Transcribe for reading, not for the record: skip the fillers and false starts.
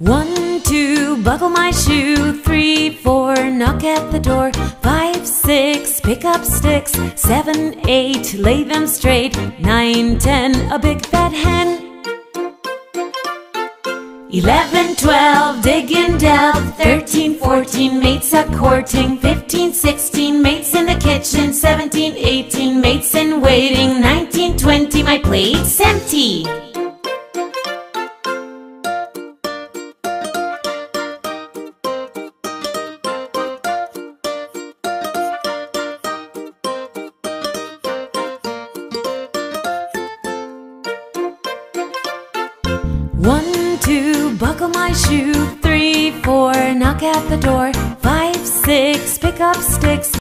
1, 2, buckle my shoe. 3, 4, knock at the door. 5, 6, pick up sticks. 7, 8, lay them straight. 9, 10, a big fat hen. 11, 12, dig and delve. 13, 14, mates a courting. 15, 16, mates in the kitchen. 17, 18, mates in waiting. 19, 20, my plate's empty. One, 2, buckle my shoe. 3, 4, knock at the door. 5, 6, pick up sticks.